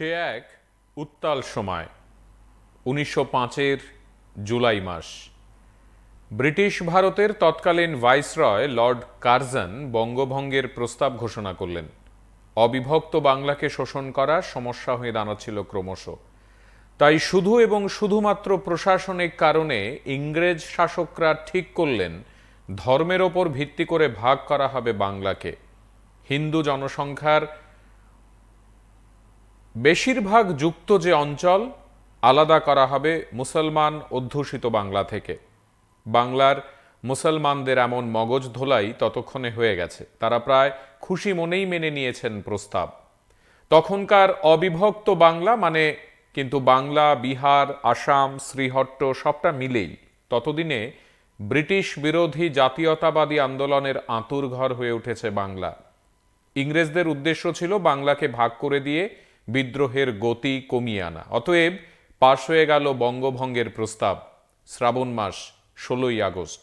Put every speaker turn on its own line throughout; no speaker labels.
সে এক উত্তাল সময় ১৯০৫-এর জুলাই মাস। ব্রিটিশ ভারতের তৎকালীন ভাইসরয় লর্ড কার্জন বঙ্গভঙ্গের প্রস্তাব ঘোষণা করলেন। অবিভক্ত বাংলাকে শোষণ করা সমস্যা হয়ে দাঁড়াচ্ছিল ক্রমশ। তাই শুধু এবং শুধুমাত্র প্রশাসনিক কারণে ইংরেজ শাসকরা ঠিক করলেন ধর্মের ওপর ভিত্তি করে ভাগ করা হবে বাংলাকে। হিন্দু জনসংখ্যার বেশিরভাগ যুক্ত যে অঞ্চল আলাদা করা হবে মুসলমান অধ্যুষিত বাংলা থেকে। বাংলার মুসলমানদের এমন মগজ ধোলাই ততক্ষণে হয়ে গেছে, তারা প্রায় খুশি মনেই মেনে নিয়েছেন প্রস্তাব। তখনকার অবিভক্ত বাংলা মানে কিন্তু বাংলা, বিহার, আসাম, শ্রীহট্ট সবটা মিলেই ততদিনে ব্রিটিশ বিরোধী জাতীয়তাবাদী আন্দোলনের আঁতুড়ঘর হয়ে উঠেছে বাংলা। ইংরেজদের উদ্দেশ্য ছিল বাংলাকে ভাগ করে দিয়ে বিদ্রোহের গতি কমিয়ে আনা। অতএব পাশ হয়ে গেল বঙ্গভঙ্গের প্রস্তাব। শ্রাবণ মাস ১৬ই আগস্ট।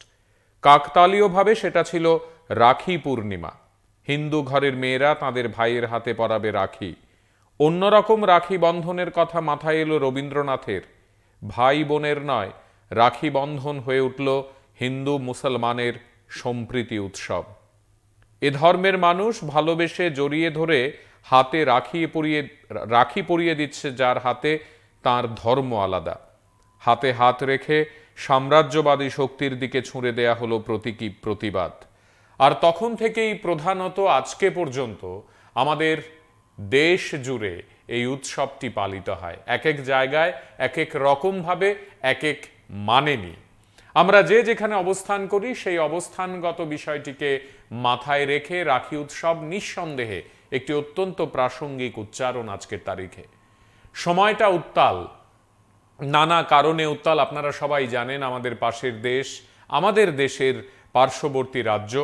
কাকতালীয়ভাবে সেটা ছিল রাখি পূর্ণিমা। হিন্দু ঘরের মেয়েরা তাদের ভাইয়ের হাতে পরাবে রাখি। অন্যরকম রাখি বন্ধনের কথা মাথায় এলো রবীন্দ্রনাথের। ভাই বোনের নয়, রাখি বন্ধন হয়ে উঠল হিন্দু মুসলমানের সম্প্রীতি উৎসব। এ ধর্মের মানুষ ভালোবেসে জড়িয়ে ধরে হাতে রাখি পরিয়ে দিচ্ছে যার হাতে, তার ধর্ম আলাদা। হাতে হাত রেখে সাম্রাজ্যবাদী শক্তির দিকে ছুঁড়ে দেয়া হলো প্রতীকী প্রতিবাদ। আর তখন থেকেই প্রধানত আজকে পর্যন্ত আমাদের দেশ জুড়ে এই উৎসবটি পালিত হয়। এক এক জায়গায় এক এক রকমভাবে এক এক মানে নিয়ে। আমরা যে যেখানে অবস্থান করি সেই অবস্থানগত বিষয়টিকে মাথায় রেখে রাখি উৎসব নিঃসন্দেহে একটি অত্যন্ত প্রাসঙ্গিক উচ্চারণ আজকের তারিখে। সময়টা উত্তাল, নানা কারণে উত্তাল। আপনারা সবাই জানেন আমাদের পাশের দেশ, আমাদের দেশের পার্শ্ববর্তী রাজ্য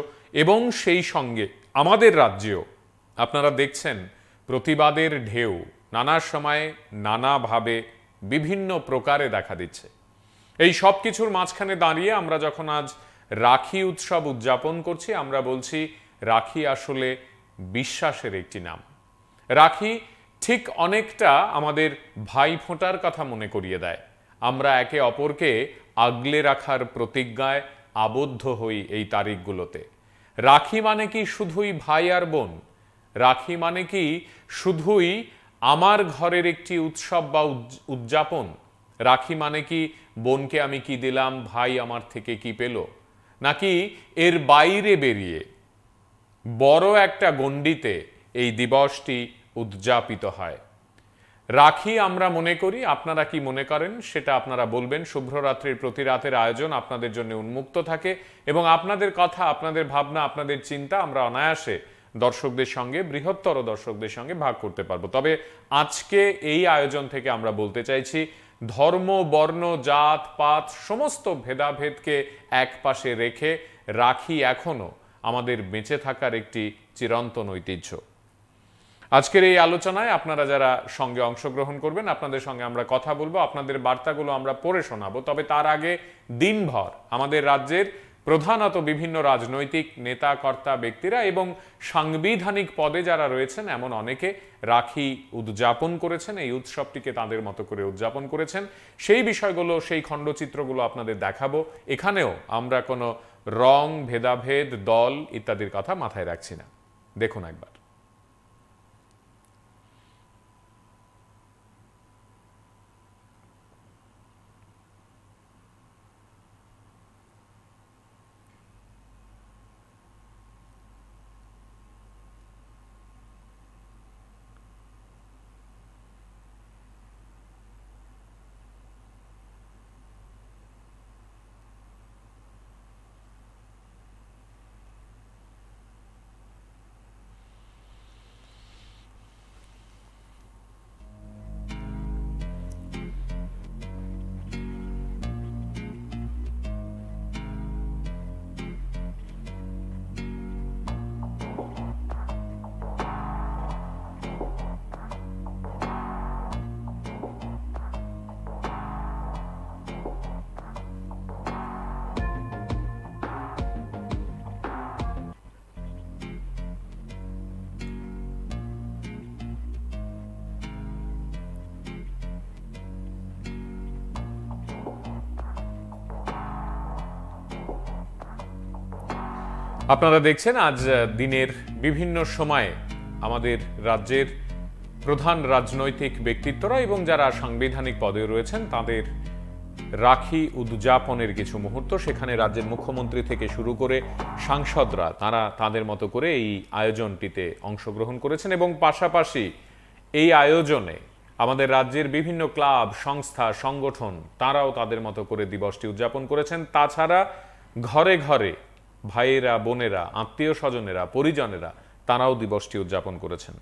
এবং সেই সঙ্গে আমাদের রাজ্যেও আপনারা দেখছেন প্রতিবাদের ঢেউ নানা সময়ে নানাভাবে বিভিন্ন প্রকারে দেখা দিচ্ছে। এই সব কিছুর মাঝখানে দাঁড়িয়ে আমরা যখন আজ রাখি উৎসব উদযাপন করছি, আমরা বলছি রাখি আসলে বিশ্বাসের একটি নাম। রাখি ঠিক অনেকটা আমাদের ভাই ফোঁটার কথা মনে করিয়ে দেয়। আমরা একে অপরকে আগলে রাখার প্রতিজ্ঞায় আবদ্ধ হই এই তারিখগুলোতে। রাখি মানে কি শুধুই ভাই আর বোন? রাখি মানে কি শুধুই আমার ঘরের একটি উৎসব বা উদযাপন? রাখি মানে কি বোনকে আমি কি দিলাম, ভাই আমার থেকে কি পেল? নাকি এর বাইরে বেরিয়ে বড় একটা গণ্ডিতে এই দিবসটি উদযাপিত হয়? রাখি আমরা মনে করি, আপনারা কি মনে করেন সেটা আপনারা বলবেন। শুভ্ররাত্রির প্রতি রাতের আয়োজন আপনাদের জন্য উন্মুক্ত থাকে এবং আপনাদের কথা, আপনাদের ভাবনা, আপনাদের চিন্তা আমরা অনায়াসে দর্শকদের সঙ্গে, বৃহত্তর দর্শকদের সঙ্গে ভাগ করতে পারবো। তবে আজকে এই আয়োজন থেকে আমরা বলতে চাইছি ধর্ম, বর্ণ, জাত, পাত সমস্ত ভেদাভেদকে এক পাশে রেখে রাখি এখনো আমাদের বেঁচে থাকার একটি চিরন্তন ঐতিহ্য। আজকের এই আলোচনায় আপনারা যারা সঙ্গে অংশগ্রহণ করবেন, আপনাদের সঙ্গে আমরা কথা বলবো, আপনাদের বার্তাগুলো আমরা পড়ে শোনাবো। তবে তার আগে দিনভর আমাদের রাজ্যের প্রধানত বিভিন্ন রাজনৈতিক নেতা কর্তা ব্যক্তিরা এবং সাংবিধানিক পদে যারা রয়েছেন এমন অনেকে রাখি উদযাপন করেছেন, এই উৎসবটিকে তাদের মতো করে উদযাপন করেছেন। সেই বিষয়গুলো, সেই খণ্ডচিত্রগুলো আপনাদের দেখাবো। এখানেও আমরা কোনো রং, ভেদাভেদ, দল ইত্যাদির কথা মাথায় রাখছি না। দেখুন একবার। আপনারা দেখছেন আজ দিনের বিভিন্ন সময়ে আমাদের রাজ্যের প্রধান রাজনৈতিক ব্যক্তিত্বরা এবং যারা সাংবিধানিক পদে রয়েছেন তাদের রাখি উদযাপনের কিছু মুহূর্ত। সেখানে রাজ্যের মুখ্যমন্ত্রী থেকে শুরু করে সাংসদরা তারা তাদের মতো করে এই আয়োজনটিতে অংশগ্রহণ করেছেন এবং পাশাপাশি এই আয়োজনে আমাদের রাজ্যের বিভিন্ন ক্লাব, সংস্থা, সংগঠন তারাও তাদের মতো করে দিবসটি উদযাপন করেছেন। তাছাড়া ঘরে ঘরে ভাইয়েরা, বোনেরা, আত্মীয় স্বজনেরা, পরিজনেরা তারাও দিবসটি উদযাপন করেছেন।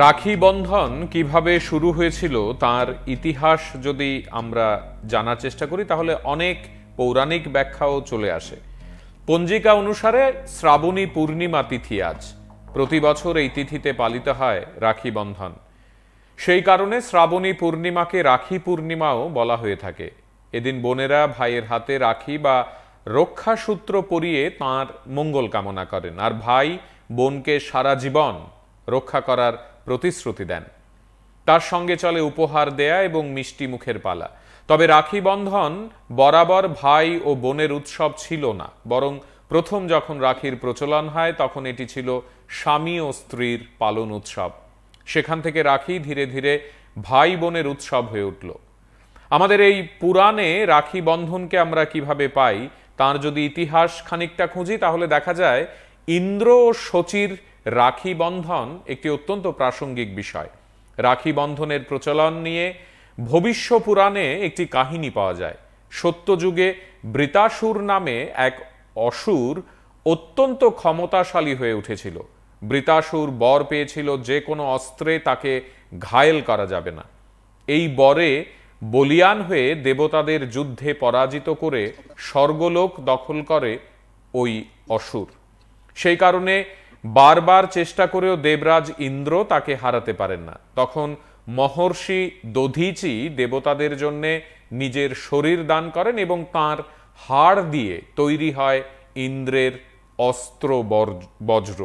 রাখি বন্ধন কিভাবে শুরু হয়েছিল তার ইতিহাস যদি আমরা জানার চেষ্টা করি তাহলে অনেক পৌরাণিক ব্যাখ্যাও চলে আসে। পঞ্জিকা অনুসারে শ্রাবণী পূর্ণিমা তিথি আজ, প্রতি বছর এই তিথিতে পালিত হয় রাখি বন্ধন। সেই কারণে শ্রাবণী পূর্ণিমাকে রাখি পূর্ণিমাও বলা হয়ে থাকে। এদিন বোনেরা ভাইয়ের হাতে রাখি বা রক্ষাসূত্র পরিয়ে তাঁর মঙ্গল কামনা করেন, আর ভাই বোনকে সারা জীবন রক্ষা করার প্রতিশ্রুতি দেন। তার সঙ্গে চলে উপহার দেয়া এবং মিষ্টি মুখের পালা। তবে রাখি বন্ধন বরাবর ভাই ও বোনের উৎসব ছিল না, বরং প্রথম যখন রাখির প্রচলন হয় তখন এটি ছিল স্বামী ও স্ত্রীর পালন উৎসব। সেখান থেকে রাখি ধীরে ধীরে ভাই বোনের উৎসব হয়ে উঠল। আমাদের এই পুরাণে রাখি বন্ধনকে আমরা কিভাবে পাই তার যদি ইতিহাস খানিকটা খুঁজি তাহলে দেখা যায় ইন্দ্র ও শচীর রাখি বন্ধন একটি অত্যন্ত প্রাসঙ্গিক বিষয়। রাখি বন্ধনের প্রচলন নিয়ে ভবিষ্য পুরাণে একটি কাহিনী পাওয়া যায়। সত্যযুগে বৃতাসুর নামে এক অসুর অত্যন্ত ক্ষমতাশালী হয়ে উঠেছিল। বৃতাসুর বর পেয়েছিল যে কোনো অস্ত্রে তাকে ঘায়েল করা যাবে না। এই বরে বলিয়ান হয়ে দেবতাদের যুদ্ধে পরাজিত করে স্বর্গলোক দখল করে ওই অসুর। সেই কারণে বারবার চেষ্টা করেও দেবরাজ ইন্দ্র তাকে হারাতে পারেন না। তখন মহর্ষি দধীচি দেবতাদের জন্য নিজের শরীর দান করেন এবং তাঁর হাড় দিয়ে তৈরি হয় ইন্দ্রের অস্ত্র বজ্র।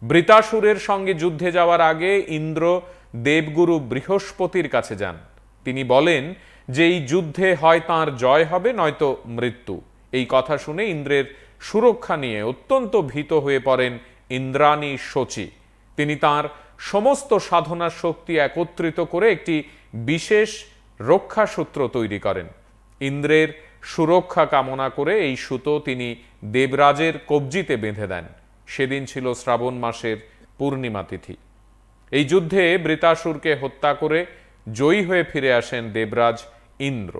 বৃতাসুরের সঙ্গে যুদ্ধে যাওয়ার আগে ইন্দ্র দেবগুরু বৃহস্পতির কাছে যান। তিনি বলেন যে এই যুদ্ধে হয় তাঁর জয় হবে নয়তো মৃত্যু। এই কথা শুনে ইন্দ্রের সুরক্ষা নিয়ে অত্যন্ত ভীত হয়ে পড়েন ইন্দ্রাণী শচী। তিনি তাঁর সমস্ত সাধনার শক্তি একত্রিত করে একটি বিশেষ রক্ষাসূত্র তৈরি করেন। ইন্দ্রের সুরক্ষা কামনা করে এই সুতো তিনি দেবরাজের কবজিতে বেঁধে দেন। সেদিন ছিল শ্রাবণ মাসের পূর্ণিমা তিথি। এই যুদ্ধে বৃতাসুরকে হত্যা করে জয়ী হয়ে ফিরে আসেন দেবরাজ ইন্দ্র।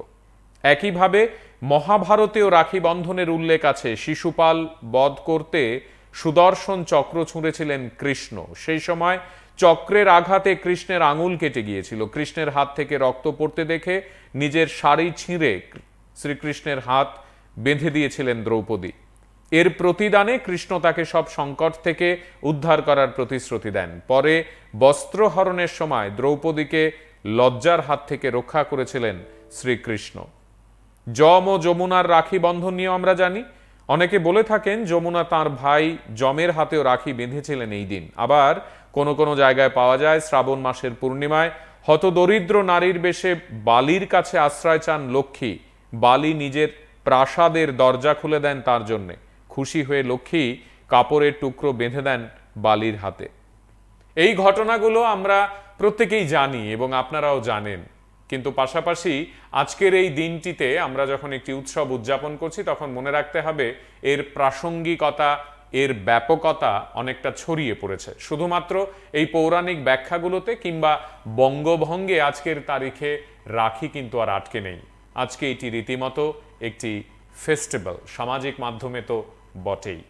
একইভাবে মহাভারতেও রাখি বন্ধনের উল্লেখ আছে। শিশুপাল বধ করতে সুদর্শন চক্র ছুঁড়েছিলেন কৃষ্ণ। সেই সময় চক্রের আঘাতে কৃষ্ণের আঙুল কেটে গিয়েছিল। কৃষ্ণের হাত থেকে রক্ত পড়তে দেখে নিজের শাড়ি ছিঁড়ে শ্রীকৃষ্ণের হাত বেঁধে দিয়েছিলেন দ্রৌপদী। এর প্রতিদানে কৃষ্ণ তাকে সব সংকট থেকে উদ্ধার করার প্রতিশ্রুতি দেন। পরে বস্ত্রহরণের সময় দ্রৌপদীকে লজ্জার হাত থেকে রক্ষা করেছিলেন শ্রীকৃষ্ণ। যম ও যমুনার রাখি বন্ধন নিয়ে আমরা জানি। অনেকে বলে থাকেন যমুনা তার ভাই যমের হাতেও রাখি বেঁধেছিলেন এই দিন। আবার কোনো কোনো জায়গায় পাওয়া যায় শ্রাবণ মাসের পূর্ণিমায় হতদরিদ্র নারীর বেশে বালির কাছে আশ্রয় চান লক্ষ্মী। বালি নিজের প্রাসাদের দরজা খুলে দেন তার জন্যে। খুশি হয়ে লক্ষ্মী কাপড়ের টুকরো বেঁধে দেন বালির হাতে। এই ঘটনাগুলো আমরা প্রত্যেকেই জানি এবং আপনারাও জানেন, কিন্তু পাশাপাশি আজকের এই দিনটিতে আমরা যখন একটি উৎসব উদযাপন করছি তখন মনে রাখতে হবে এর প্রাসঙ্গিকতা, এর ব্যাপকতা অনেকটা ছড়িয়ে পড়েছে শুধুমাত্র এই পৌরাণিক ব্যাখ্যাগুলোতে কিংবা বঙ্গভঙ্গে আজকের তারিখে রাখি কিন্তু আর আটকে নেই। আজকে এটি রীতিমতো একটি ফেস্টিভ্যাল, সামাজিক মাধ্যমে তো বটেই।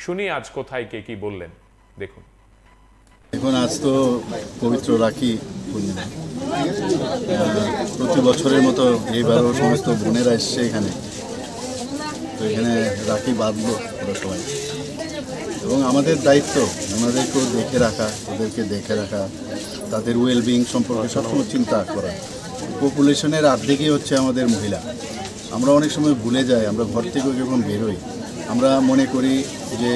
শুনি আজ কোথায় কে কি বললেন, দেখুন।
এখন আজ তো পবিত্র রাখি পূর্ণিমা। প্রতি বছরের মতো এইবারও সমস্ত বোনেরা এসছে এখানে, তো এখানে রাখি বাঁধবো ওরা সবাই, এবং আমাদের দায়িত্ব ওনাদেরকেও ওদেরকে দেখে রাখা, তাদের ওয়েলবিং সম্পর্কে সবসময় চিন্তা করা। পপুলেশনের অর্ধেকই হচ্ছে আমাদের মহিলা। আমরা অনেক সময় ভুলে যাই, আমরা ঘর থেকেও যখন বেরোই আমরা মনে করি যে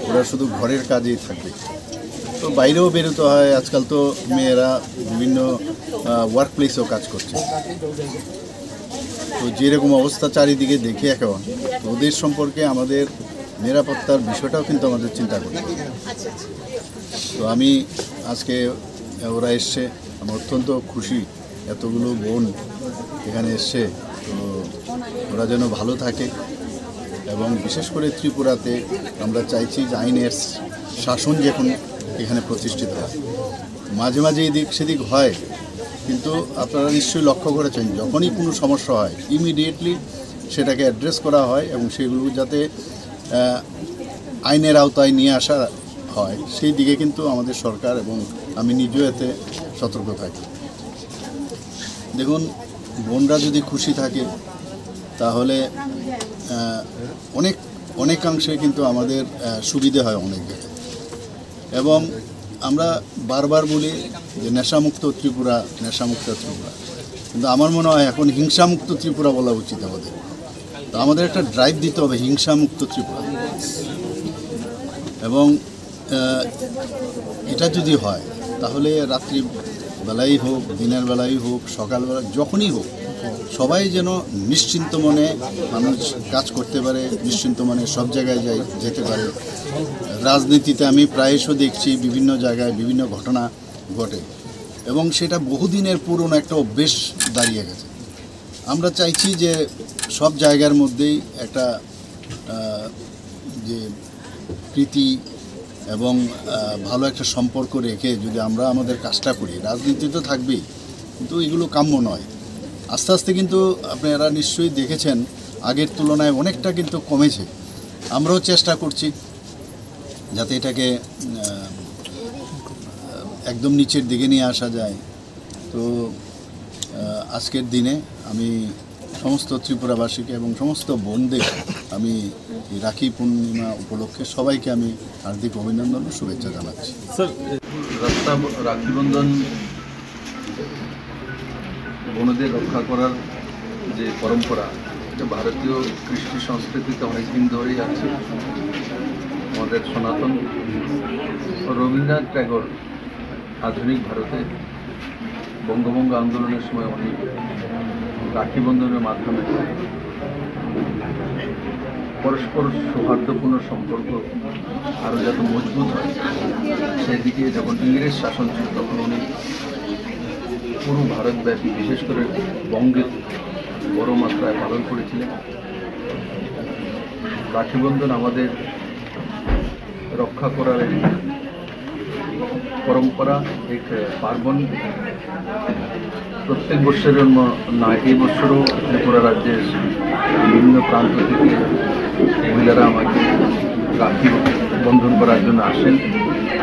ওরা শুধু ঘরের কাজেই থাকবে, তো বাইরেও বেরোতে হয়। আজকাল তো মেয়েরা বিভিন্ন ওয়ার্ক প্লেসেও কাজ করছে, তো যেরকম অবস্থা চারিদিকে দেখে এখন ওদের সম্পর্কে আমাদের নিরাপত্তার বিষয়টাও কিন্তু আমাদের চিন্তা করতে হবে। তো আমি আজকে ওরা এসছে, আমি অত্যন্ত খুশি এতগুলো বোন এখানে এসছে, তো ওরা যেন ভালো থাকে। এবং বিশেষ করে ত্রিপুরাতে আমরা চাইছি যে আইনের শাসন যখন এখানে প্রতিষ্ঠিত হয়, মাঝে মাঝে এদিক সেদিক হয়, কিন্তু আপনারা নিশ্চয়ই লক্ষ্য করেছেন যখনই কোনো সমস্যা হয় ইমিডিয়েটলি সেটাকে অ্যাড্রেস করা হয় এবং সেগুলো যাতে আইনের আওতায় নিয়ে আসা হয় সেই দিকে কিন্তু আমাদের সরকার এবং আমি নিজেও এতে সতর্ক থাকি। দেখুন, বোনরা যদি খুশি থাকে তাহলে অনেকাংশে কিন্তু আমাদের সুবিধে হয় অনেক জায়গায়। এবং আমরা বারবার বলি যে নেশামুক্ত ত্রিপুরা, কিন্তু আমার মনে হয় এখন হিংসামুক্ত ত্রিপুরা বলা উচিত আমাদের। তো আমাদের একটা ড্রাইভ দিতে হবে হিংসামুক্ত ত্রিপুরা, এবং এটা যদি হয় তাহলে রাত্রি বেলাই হোক, দিনের বেলাই হোক, সকালবেলা যখনই হোক, সবাই যেন নিশ্চিন্ত মনে মানুষ কাজ করতে পারে, নিশ্চিন্ত মনে সব জায়গায় যেতে পারে। রাজনীতিতে আমি প্রায়শই দেখছি বিভিন্ন জায়গায় বিভিন্ন ঘটনা ঘটে এবং সেটা বহুদিনের পুরনো একটা অভ্যেস দাঁড়িয়ে গেছে। আমরা চাইছি যে সব জায়গার মধ্যেই একটা যে প্রীতি এবং ভালো একটা সম্পর্ক রেখে যদি আমরা আমাদের কাজটা করি, রাজনীতি তো থাকবেই, কিন্তু এগুলো কাম্য নয়। আস্তে আস্তে কিন্তু আপনারা নিশ্চয়ই দেখেছেন আগের তুলনায় অনেকটা কিন্তু কমেছে। আমরাও চেষ্টা করছি যাতে এটাকে একদম নিচের দিকে নিয়ে আসা যায়। তো আজকের দিনে আমি সমস্ত ত্রিপুরাবাসীকে এবং সমস্ত বোনদের আমি রাখি পূর্ণিমা উপলক্ষে সবাইকে আমি হার্দিক অভিনন্দন ও শুভেচ্ছা জানাচ্ছি।
স্যার, রাখি বন্ধন বোনদের রক্ষা করার যে পরম্পরা, এটা ভারতীয় কৃষ্টি সংস্কৃতিতে অনেকদিন ধরেই আছে। আমাদের সনাতন রবীন্দ্রনাথ ট্যাগর আধুনিক ভারতে বঙ্গভঙ্গ আন্দোলনের সময় উনি রাখি বন্ধনের মাধ্যমে পরস্পর সৌহার্দ্যপূর্ণ সম্পর্ক আরও যাতে মজবুত হয় সেদিকে যখন ইংরেজ শাসন ছিল তখন উনি পুরো ভারতব্যাপী বিশেষ করে বঙ্গে বড় মাত্রায় পালন করেছিলেন। রাখি বন্ধন আমাদের রক্ষা করার পরম্পরা, এক পার্বণ। প্রত্যেক বৎসরের না এই বছরও ত্রিপুরা রাজ্যের বিভিন্ন প্রান্ত থেকে মহিলারা আমাকে রাখি বন্ধন করার জন্য আসেন।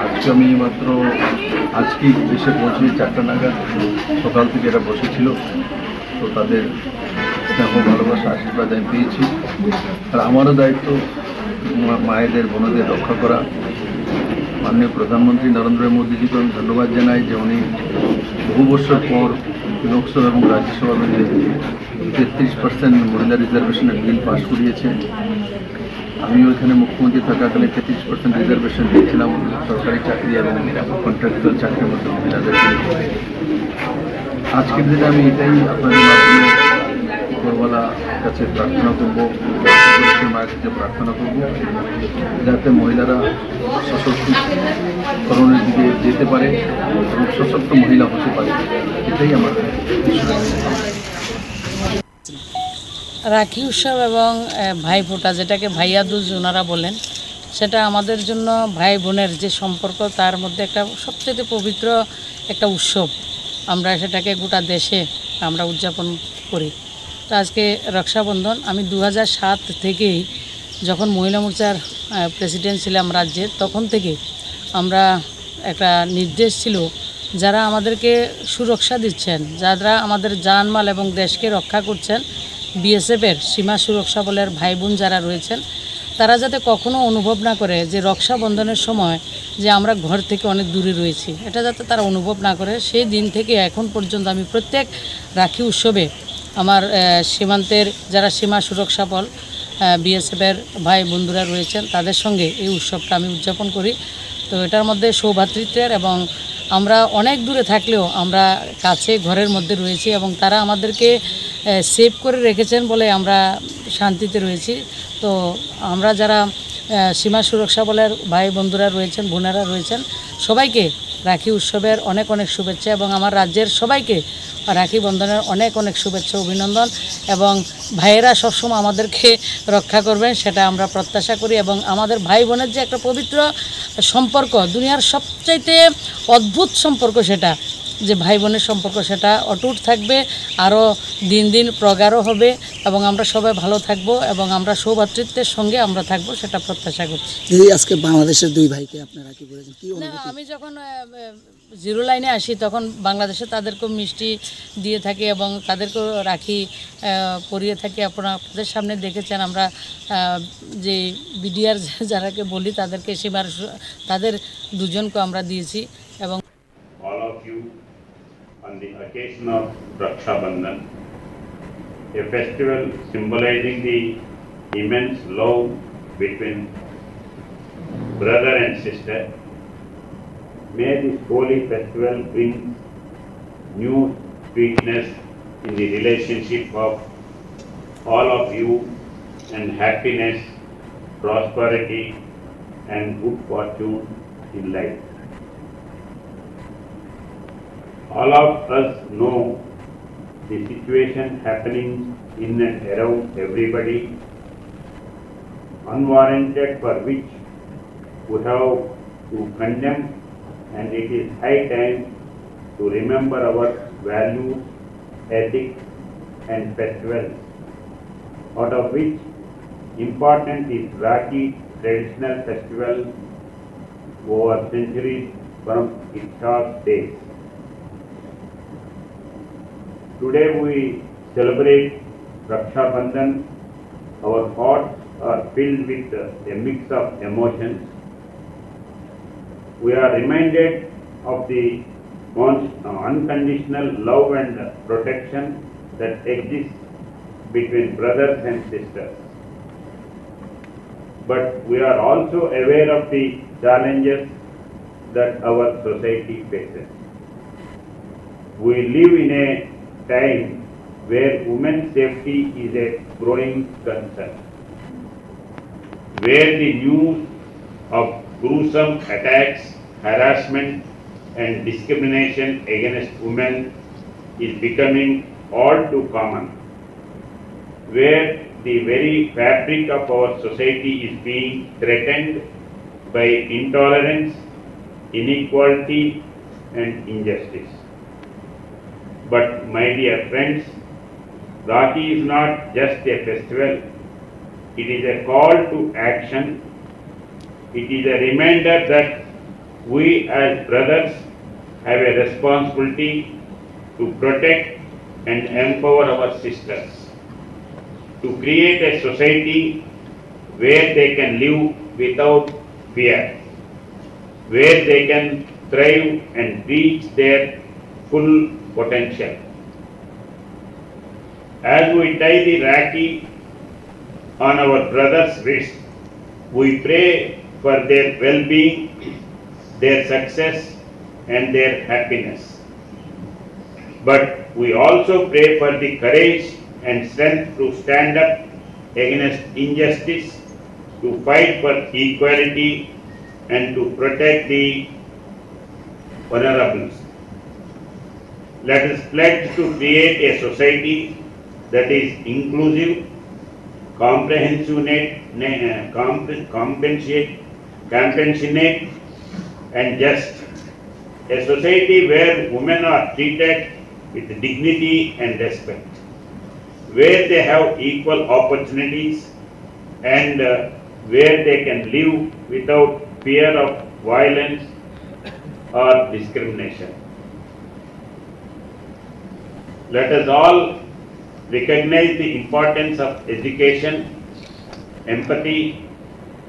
আজকে আমি মাত্র আজকেই এসে পৌঁছে 4টা নাগাদ, সকাল থেকে এরা বসেছিল। তো তাদের স্নেহ, ভালোবাসা, আশীর্বাদ আমি পেয়েছি। আর আমারও দায়িত্ব মায়েদের, বোনদের রক্ষা করা। মাননীয় প্রধানমন্ত্রী নরেন্দ্র মোদীজিকে আমি ধন্যবাদ জানাই যে উনি বহু বছর পর লোকসভা এবং রাজ্যসভা মিলে 33% মহিলা রিজার্ভেশনের বিল পাশ করিয়েছে। আমিও এখানে মুখ্যমন্ত্রী থাকাকালে 33% রিজার্ভেশন দিয়েছিলাম সরকারি চাকরি এবং কন্ট্রাক্টুয়াল চাকরির মধ্যে মহিলাদেরকে। আজকের দিনে আমি এটাই আপনাদের মাধ্যমে উপরওয়ালার কাছে প্রার্থনা করবো, মায়ের কাছে প্রার্থনা করবো যাতে মহিলারা সশক্তিকরণের দিকে যেতে পারে এবং সশক্ত মহিলা হতে পারে, এটাই আমার
রাখি উৎসব এবং ভাইফোঁটা, যেটাকে ভাইয়া দুজ ওনারা বলেন, সেটা আমাদের জন্য ভাই বোনের যে সম্পর্ক তার মধ্যে একটা সবচেয়ে পবিত্র একটা উৎসব। আমরা সেটাকে গোটা দেশে আমরা উদযাপন করি। তো আজকে রক্ষাবন্ধন, আমি 2007 থেকেই যখন মহিলা মোর্চার প্রেসিডেন্ট ছিলাম রাজ্যের, তখন থেকে আমরা একটা নির্দেশ ছিল যারা আমাদেরকে সুরক্ষা দিচ্ছেন, যারা আমাদের জানমাল এবং দেশকে রক্ষা করছেন, বিএসএফের সীমা সুরক্ষা বলের ভাই বোন যারা রয়েছেন, তারা যাতে কখনো অনুভব না করে যে রক্ষাবন্ধনের সময় যে আমরা ঘর থেকে অনেক দূরে রয়েছি, এটা যাতে তারা অনুভব না করে, সেই দিন থেকে এখন পর্যন্ত আমি প্রত্যেক রাখি উৎসবে আমার সীমান্তের যারা সীমা সুরক্ষা বল বিএসএফের ভাই বন্ধুরা রয়েছেন তাদের সঙ্গে এই উৎসবটা আমি উদযাপন করি। তো এটার মধ্যে সৌভ্রাতৃত্বের এবং আমরা অনেক দূরে থাকলেও আমরা কাছে ঘরের মধ্যে রয়েছি এবং তারা আমাদেরকে সেভ করে রেখেছেন বলে আমরা শান্তিতে রয়েছি। তো আমরা যারা সীমা সুরক্ষা বলের ভাই বন্ধুরা রয়েছেন, বোনেরা রয়েছেন, সবাইকে রাখি উৎসবের অনেক অনেক শুভেচ্ছা এবং আমার রাজ্যের সবাইকে রাখি বন্ধনের অনেক অনেক শুভেচ্ছা, অভিনন্দন। এবং ভাইয়েরা সবসময় আমাদেরকে রক্ষা করবেন সেটা আমরা প্রত্যাশা করি। এবং আমাদের ভাই বোনের যে একটা পবিত্র সম্পর্ক, দুনিয়ার সবচাইতে অদ্ভুত সম্পর্ক সেটা, যে ভাই বোনের সম্পর্ক, সেটা অটুট থাকবে, আরও দিন দিন প্রগাঢ় হবে এবং আমরা সবাই ভালো থাকব এবং আমরা সৌভ্রাতৃত্বের সঙ্গে আমরা থাকব, সেটা প্রত্যাশা করছি।
এই আজকে বাংলাদেশের দুই ভাইকে আপনারা কি বলেছেন, কি অনুভূতি?
আমি যখন জিরো লাইনে আসি তখন বাংলাদেশে তাদেরকেও মিষ্টি দিয়ে থাকি এবং তাদেরকেও রাখি পরিয়ে থাকি। আপনাদের সামনে দেখেছেন আমরা যে বিডিআর যারাকে বলি তাদেরকে সীমার তাদের দুজনকে আমরা দিয়েছি। এবং
all of you on the occasion of Raksha Bandhan, a festival symbolizing the immense love between brother and sister. May this holy festival bring new sweetness in the relationship of all of you and happiness, prosperity and good fortune in life. All of us know the situation happening in and around everybody, unwarranted, for which we have to condemn, and it is high time to remember our values, ethics and festivals, out of which important is Rakhi, traditional festival over centuries from its start days. Today we celebrate Raksha Bandhan. Our hearts are filled with a mix of emotions. We are reminded of the unconditional love and protection that exists between brothers and sisters. But we are also aware of the challenges that our society faces. We live in a time where women's safety is a growing concern, where the news of gruesome attacks, harassment and discrimination against women is becoming all too common, where the very fabric of our society is being threatened by intolerance, inequality and injustice. But my dear friends, Rakhi is not just a festival, it is a call to action. It is a reminder that we as brothers have a responsibility to protect and empower our sisters, to create a society where they can live without fear, where they can thrive and reach their full potential. As we tie the Rakhi on our brother's wrist, we pray for their well-being, their success and their happiness. But we also pray for the courage and strength to stand up against injustice, to fight for equality, and to protect the vulnerable. Let us pledge to create a society that is inclusive, compassionate, and just. A society where women are treated with dignity and respect, where they have equal opportunities, and where they can live without fear of violence or discrimination. Let us all recognize the importance of education, empathy,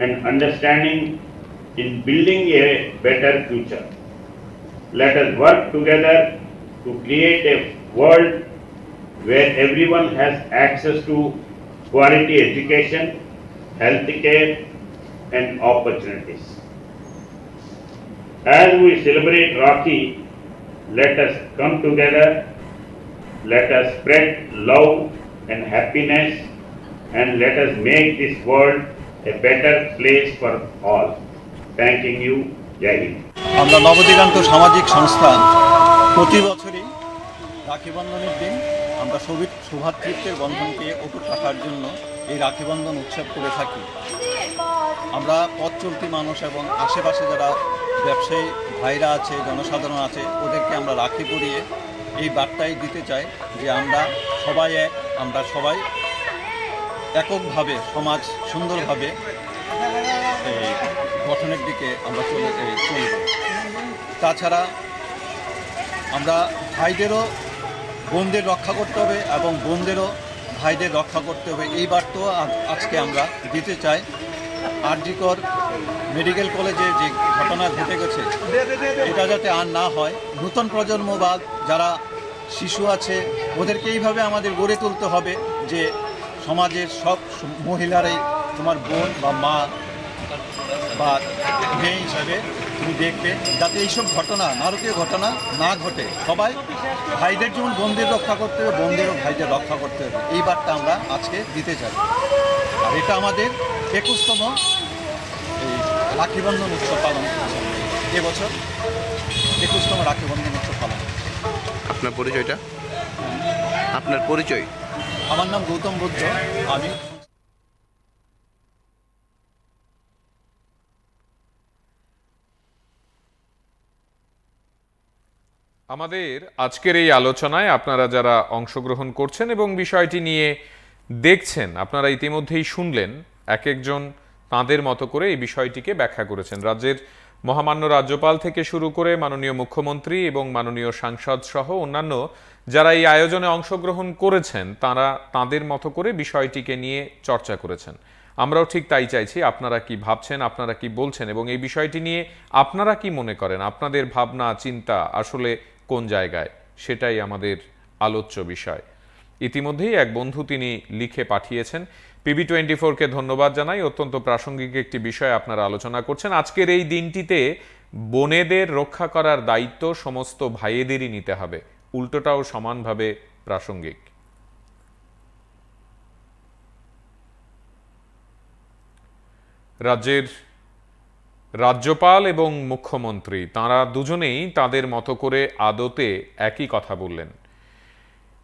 and understanding in building a better future. Let us work together to create a world where everyone has access to quality education, health care, and opportunities. As we celebrate Rakhi, let us come together, let us spread love and happiness, and let us make this world a better place for all. Thanking you. Jai Hind.
আমরা নবদিগান্ত সামাজিক সংস্থা প্রতি বছরই রাখি বন্ধনের দিন আমরা সৌভ্রাতৃত্বের বন্ধনকে অটুট রাখার জন্য এই রাখি বন্ধন উৎসব করে থাকি। আমরা পথ চলতি মানুষ এবং আশেপাশে যারা ব্যবসায়ী ভাইরা আছে, জনসাধারণ আছে, ওদেরকে আমরা রাখি পরিয়ে এই বার্তাই দিতে চাই যে আমরা সবাই এক, আমরা সবাই এককভাবে সমাজ সুন্দরভাবে গঠনের দিকে আমরা চলব। তাছাড়া আমরা ভাইদেরও বোনদের রক্ষা করতে হবে এবং বোনদেরও ভাইদের রক্ষা করতে হবে, এই বার্তাও আজকে আমরা দিতে চাই। আরজিকর মেডিকেল কলেজে যে ঘটনা ঘটে গেছে এটা যাতে আর না হয়, নতুন প্রজন্ম বা যারা শিশু আছে ওদেরকে এইভাবে আমাদের গড়ে তুলতে হবে যে সমাজের সব মহিলারাই তোমার বোন বা মা বা মেয়ে হিসাবে তুমি দেখবে, যাতে এইসব ঘটনা, নারকীয় ঘটনা না ঘটে। সবাই ভাইদের যেমন বোনদের রক্ষা করতে হবে, বোনদেরও ভাইদের রক্ষা করতে হবে, এই বার্তা আমরা আজকে দিতে চাই। আর এটা আমাদের 21তম এই রাখি বন্ধন উৎসব পালন করছে এবছর, 21তম রাখি বন্ধন উৎসব পালন।
আপনার পরিচয়টা? আপনার পরিচয়?
আমার নাম গৌতম বুদ্ধ। আমি
আমাদের আজকের এই আলোচনায় আপনারা যারা অংশগ্রহণ করছেন এবং বিষয়টি নিয়ে দেখছেন, আপনারা ইতিমধ্যেই শুনলেন এক একজন তাঁদের মতো করে এই বিষয়টিকে ব্যাখ্যা করেছেন। রাজ্যের মহামান্য রাজ্যপাল থেকে শুরু করে মাননীয় মুখ্যমন্ত্রী এবং মাননীয় সাংসদ সহ অন্যান্য যারা এই আয়োজনে অংশগ্রহণ করেছেন তারা তাঁদের মতো করে বিষয়টিকে নিয়ে চর্চা করেছেন। আমরাও ঠিক তাই চাইছি। আপনারা কি ভাবছেন, আপনারা কি বলছেন এবং এই বিষয়টি নিয়ে আপনারা কি মনে করেন, আপনাদের ভাবনা চিন্তা আসলে কোন জায়গায়, সেটাই আমাদের আলোচ্য বিষয়। ইতিমধ্যেই এক বন্ধু তিনি লিখে পাঠিয়েছেন। PB24-কে ধন্যবাদ জানাই, অত্যন্ত প্রাসঙ্গিক একটি বিষয় আপনারা আলোচনা করছেন। আজকের এই দিনটিতে বোনেদের রক্ষা করার দায়িত্ব সমস্ত ভাইয়েদেরই নিতে হবে, উল্টোটাও সমানভাবে প্রাসঙ্গিক। রাজ্যের রাজ্যপাল এবং মুখ্যমন্ত্রী তাঁরা দুজনেই তাদের মতো করে আদতে একই কথা বললেন।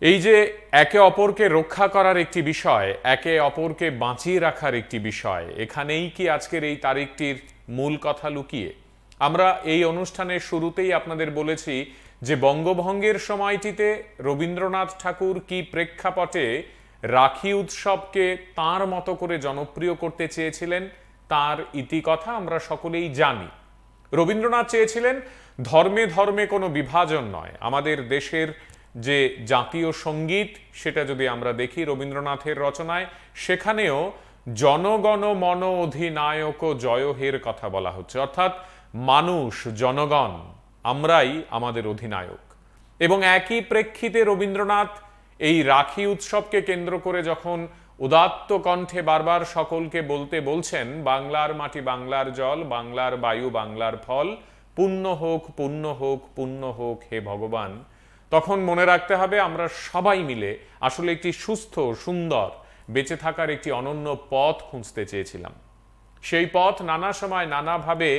এই যে একে অপরকে রক্ষা করার একটি বিষয়, একে অপরকে বাঁচিয়ে রাখার একটি বিষয়, এখানেই কি আজকের এই তারিখটির মূল কথা লুকিয়ে? আমরা এই অনুষ্ঠানের শুরুতেই আপনাদের বলেছি যে বঙ্গভঙ্গের সময়টিতে রবীন্দ্রনাথ ঠাকুর কি প্রেক্ষাপটে রাখি উৎসবকে তাঁর মতো করে জনপ্রিয় করতে চেয়েছিলেন তার ইতিকথা আমরা সকলেই জানি। রবীন্দ্রনাথ চেয়েছিলেন ধর্মে ধর্মে কোনো বিভাজন নয়। আমাদের দেশের যে জাতীয় সঙ্গীত সেটা যদি আমরা দেখি রবীন্দ্রনাথের রচনায়, সেখানেও জনগণ মন অধিনায়ক জয় হের কথা বলা হচ্ছে, অর্থাৎ মানুষ, জনগণ, আমরাই আমাদের অধিনায়ক। এবং একই প্রেক্ষিতে রবীন্দ্রনাথ এই রাখি উৎসবকে কেন্দ্র করে যখন উদাত্ত কণ্ঠে বারবার সকলকে বলছেন বাংলার মাটি বাংলার জল, বাংলার বায়ু বাংলার ফল, পুণ্য হোক পুণ্য হোক পুণ্য হোক হে ভগবান, তখন মনে রাখতে হবে আমরা সবাই মিলে আসলে একটি সুস্থ সুন্দর বেঁচে থাকার একটি অনন্য পথ খুঁজতে চেয়েছিলাম। সেই পথ নানা সময় নানাভাবে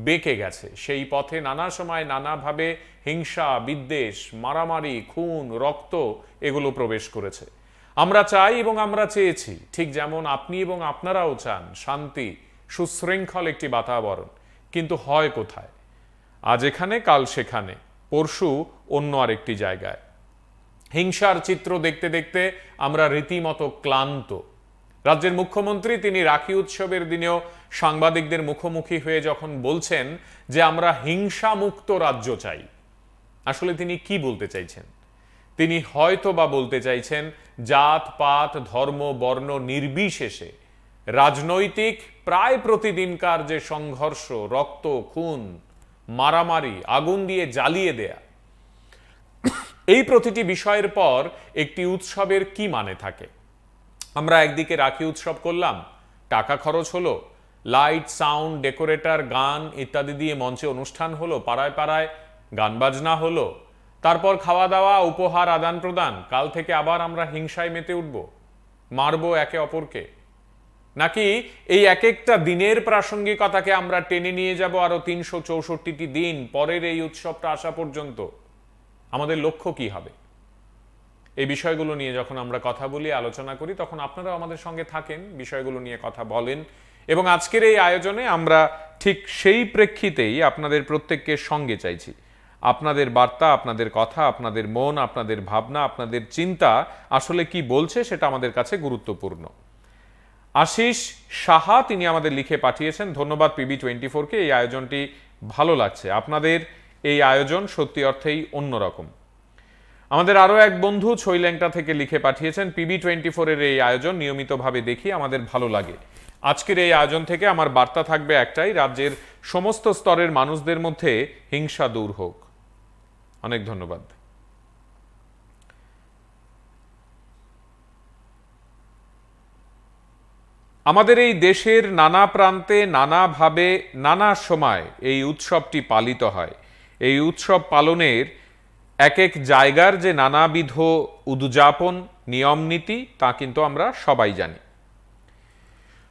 বেঁকে গেছে, সেই পথে নানা সময় নানাভাবে হিংসা, বিদ্বেষ, মারামারি, খুন, রক্ত এগুলো প্রবেশ করেছে। আমরা চাই এবং আমরা চেয়েছি, ঠিক যেমন আপনি এবং আপনারাও চান, শান্তি, সুশৃঙ্খল একটি বাতাবরণ। কিন্তু হয় কোথায়? আজ এখানে, কাল সেখানে, পরশু অন্য আরেকটি জায়গায়। হিংসার চিত্র দেখতে দেখতে আমরা রীতিমতো ক্লান্ত। রাজ্যের মুখ্যমন্ত্রী তিনি রাখি উৎসবের দিনেও সাংবাদিকদের মুখোমুখি হয়ে যখন বলছেন যে আমরা হিংসা মুক্ত রাজ্য চাই, আসলে তিনি কি বলতে চাইছেন? তিনি হয়তো বা বলতে চাইছেন জাত পাত ধর্ম বর্ণ নির্বিশেষে রাজনৈতিক প্রায় প্রতিদিনকার যে সংঘর্ষ, রক্ত, খুন, মারামারি, আগুন দিয়ে জ্বালিয়ে দেয়া, এই প্রতিটি বিষয়ের পর একটি উৎসবের কি মানে থাকে? আমরা একদিকে রাখি উৎসব করলাম, টাকা খরচ হলো, লাইট, সাউন্ড, ডেকোরেটর, গান ইত্যাদি দিয়ে মঞ্চে অনুষ্ঠান হলো, পাড়ায় পাড়ায় গান বাজনা হলো, তারপর খাওয়া দাওয়া, উপহার আদান প্রদান। কাল থেকে আবার আমরা হিংসায় মেতে উঠব, মারবো একে অপরকে? নাকি এই এক একটা দিনের প্রাসঙ্গিকতাকে আমরা টেনে নিয়ে যাব আরো 364টি দিন পরের এই উৎসবটা আসা পর্যন্ত? আমাদের লক্ষ্য কি হবে? এই বিষয়গুলো নিয়ে যখন আমরা কথা বলি, আলোচনা করি, তখন আপনারাও আমাদের সঙ্গে থাকেন, বিষয়গুলো নিয়ে কথা বলেন। এবং আজকের এই আয়োজনে আমরা ঠিক সেই প্রেক্ষিতেই আপনাদের প্রত্যেককে সঙ্গে চাইছি। আপনাদের বার্তা, আপনাদের কথা, আপনাদের মন, আপনাদের ভাবনা, আপনাদের চিন্তা আসলে কি বলছে সেটা আমাদের কাছে গুরুত্বপূর্ণ। আশিস সাহা তিনি আমাদের লিখে পাঠিয়েছেন, ধন্যবাদ PB24-কে, এই আয়োজনটি ভালো লাগছে, আপনাদের এই আয়োজন সত্যি অর্থেই অন্যরকম। আমাদের আরো এক বন্ধু ছৈল্যাংটা থেকে লিখে পাঠিয়েছেন, PB24-এর এই আয়োজন নিয়মিতভাবে দেখি, আমাদের ভালো লাগে। আজকের এই আয়োজন থেকে আমার বার্তা থাকবে একটাই, রাজ্যের সমস্ত স্তরের মানুষদের মধ্যে হিংসা দূর হোক। অনেক ধন্যবাদ। আমাদের এই দেশের নানা প্রান্তে নানাভাবে নানা সময় এই উৎসবটি পালিত হয়। এই উৎসব পালনের এক এক জায়গার যে নানাবিধ উদযাপন, নিয়ম নীতি তা কিন্তু আমরা সবাই জানি।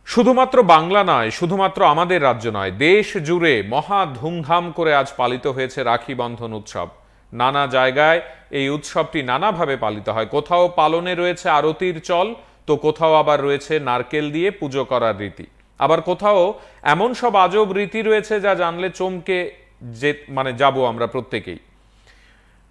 শুধুমাত্র বাংলা নয়, শুধুমাত্র আমাদের রাজ্য নয়, দেশ জুড়ে মহা ধুমধাম করে আজ পালিত হয়েছে রাখি বন্ধন উৎসব। নানা জায়গায় এই উৎসবটি নানাভাবে পালিত হয়। কোথাও পালনে রয়েছে আরতির চল, তো কোথাও আবার রয়েছে নারকেল দিয়ে পুজো করার রীতি। আবার কোথাও এমন সব আজব রীতি রয়েছে যা জানলে চমকে যাবো আমরা প্রত্যেকেই।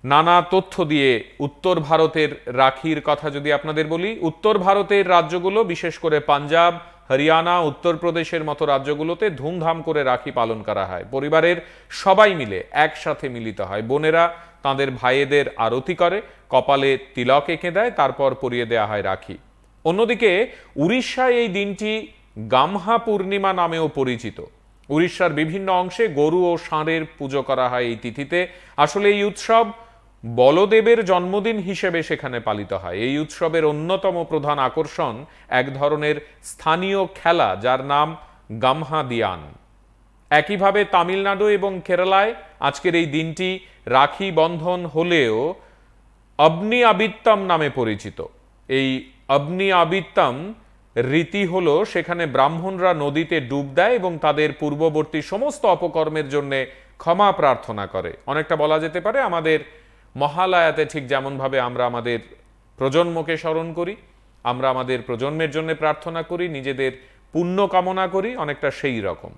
নানা তথ্য দিয়ে উত্তর ভারতের রাখির কথা যদি আপনাদের বলি, উত্তর ভারতের রাজ্যগুলো, বিশেষ করে পাঞ্জাব, হরিয়ানা, উত্তরপ্রদেশের মতো রাজ্যগুলোতে ধুমধাম করে রাখি পালন করা হয়। পরিবারের সবাই মিলে একসাথে মিলিত হয়। বোনেরা তাঁদের ভাইয়েদের আরতি করে, কপালে তিলক এঁকে দেয়, তারপর পরিয়ে দেয়া হয় রাখি। অন্যদিকে উড়িষ্যায় এই দিনটি গামহা পূর্ণিমা নামেও পরিচিত। উড়িষ্যার বিভিন্ন অংশে গরু ও ষাঁড়ের পুজো করা হয় এই তিথিতে। আসলে এই উৎসব বলদেবের জন্মদিন হিসেবে সেখানে পালিত হয়। এই উৎসবের অন্যতম প্রধান আকর্ষণ এক ধরনের স্থানীয় খেলা যার নাম গামহা দিয়ান। একইভাবে তামিলনাড়ু এবং কেরালায় আজকের এই দিনটি রাখি বন্ধন হলেও অবনি আবিত্তম নামে পরিচিত। এই অবনি আবিত্তম রীতি হলো সেখানে ব্রাহ্মণরা নদীতে ডুব দেয় এবং তাদের পূর্ববর্তী সমস্ত অপকর্মের জন্য ক্ষমা প্রার্থনা করে। অনেকটা বলা যেতে পারে আমাদের মহালয়াতে ঠিক যেমনভাবে আমরা আমাদের প্রজন্মকে স্মরণ করি, আমরা আমাদের প্রজন্মের জন্য প্রার্থনা করি, নিজেদের পুণ্য কামনা করি, অনেকটা সেই রকম।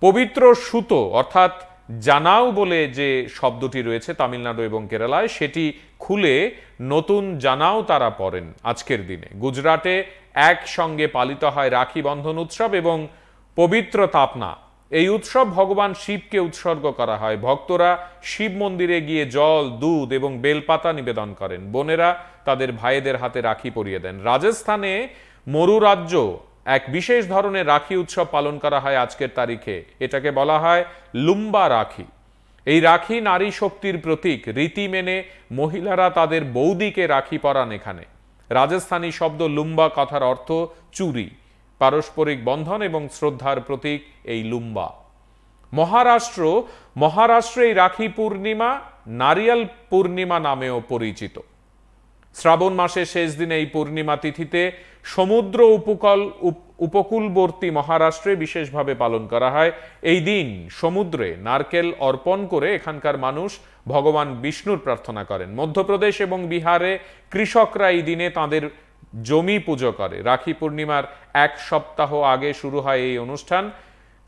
পবিত্র সুতো অর্থাৎ জানাও বলে যে শব্দটি রয়েছে তামিলনাড়ু এবং কেরালায়, সেটি খুলে নতুন জানাও তারা পরেন আজকের দিনে। গুজরাটে একসঙ্গে পালিত হয় রাখি বন্ধন উৎসব এবং পবিত্র তাপনা। এই উৎসব ভগবান শিবকে উৎসর্গ করা হয়। ভক্তরা শিব মন্দিরে গিয়ে জল, দুধ এবং বেলপাতা নিবেদন করেন। বোনেরা তাদের ভাইদের হাতে রাখি পরিয়ে দেন। রাজস্থানে মরু রাজ্য এক বিশেষ ধরনের রাখি উৎসব পালন করা হয় আজকের তারিখে। এটাকে বলা হয় লুম্বা রাখি। এই রাখি নারী শক্তির প্রতীক। রীতি মেনে মহিলারা তাদের বৌদিকে রাখি পরান এখানে। রাজস্থানী শব্দ লুম্বা কথার অর্থ চুরি, পারস্পরিক বন্ধন এবং শ্রদ্ধার প্রতীক এই লুম্বা। মহারাষ্ট্রে এই রাখি পূর্ণিমা নারিয়াল পূর্ণিমা নামেও পরিচিত। শ্রাবণ মাসের শেষ দিনে এই পূর্ণিমা তিথিতে সমুদ্র উপকূলবর্তী মহারাষ্ট্রে বিশেষভাবে পালন করা হয়। এই দিন সমুদ্রে নারকেল অর্পণ করে এখানকার মানুষ ভগবান বিষ্ণুর প্রার্থনা করেন। মধ্যপ্রদেশ এবং বিহারে কৃষকরা এই দিনে তাদের জমি পুজো করে। রাখি পূর্ণিমার এক সপ্তাহ আগে শুরু হয় এই অনুষ্ঠান।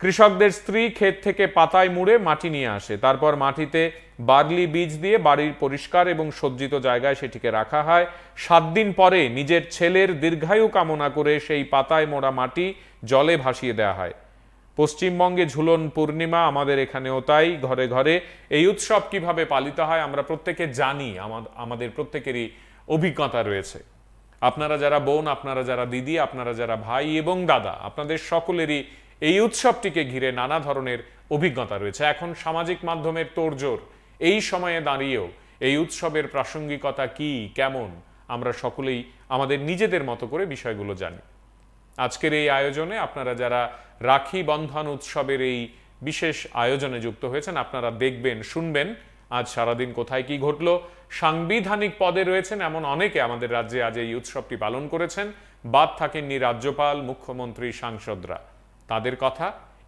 কৃষকদের স্ত্রী ক্ষেত থেকে পাতায় মুড়ে মাটি নিয়ে আসে, তারপর মাটিতে বার্লি বীজ দিয়ে বাড়ির পরিষ্কার এবং সজ্জিত জায়গায় সেটিকে রাখা হয়। 7 দিন পরে নিজের ছেলের দীর্ঘায়ু কামনা করে সেই পাতায় মোড়া মাটি জলে ভাসিয়ে দেওয়া হয়। পশ্চিমবঙ্গে ঝুলন পূর্ণিমা, আমাদের এখানেও তাই। ঘরে ঘরে এই উৎসব কিভাবে পালিত হয় আমরা প্রত্যেকে জানি, আমাদের প্রত্যেকেরই অভিজ্ঞতা রয়েছে। আপনারা যারা বোন, আপনারা যারা দিদি, আপনারা যারা ভাই এবং দাদা, আপনাদের সকলেরই এই উৎসবটিকে ঘিরে নানা ধরনের অভিজ্ঞতা রয়েছে। এখন সামাজিক মাধ্যমের তোড়জোড়, এই সময়ে দাঁড়িয়েও এই উৎসবের প্রাসঙ্গিকতা কি, কেমন, আমরা সকলেই আমাদের নিজেদের মতো করে বিষয়গুলো জানি। আজকের এই আয়োজনে আপনারা যারা রাখি বন্ধন উৎসবের এই বিশেষ আয়োজনে যুক্ত হয়েছেন, আপনারা দেখবেন, শুনবেন আজ সারাদিন কোথায় কি ঘটলো। সাংবিধানিক পদে রয়েছেন এমন অনেকে আমাদের রাজ্যে আজ এই উৎসবটি পালন করেছেন। বাদ থাকেননি রাজ্যপাল, মুখ্যমন্ত্রী, সাংসদরা। তাদের কথা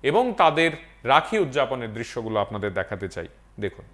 এবং তাদের রাখি উদযাপনের দৃশ্যগুলো আপনাদের দেখাতে চাই, দেখুন।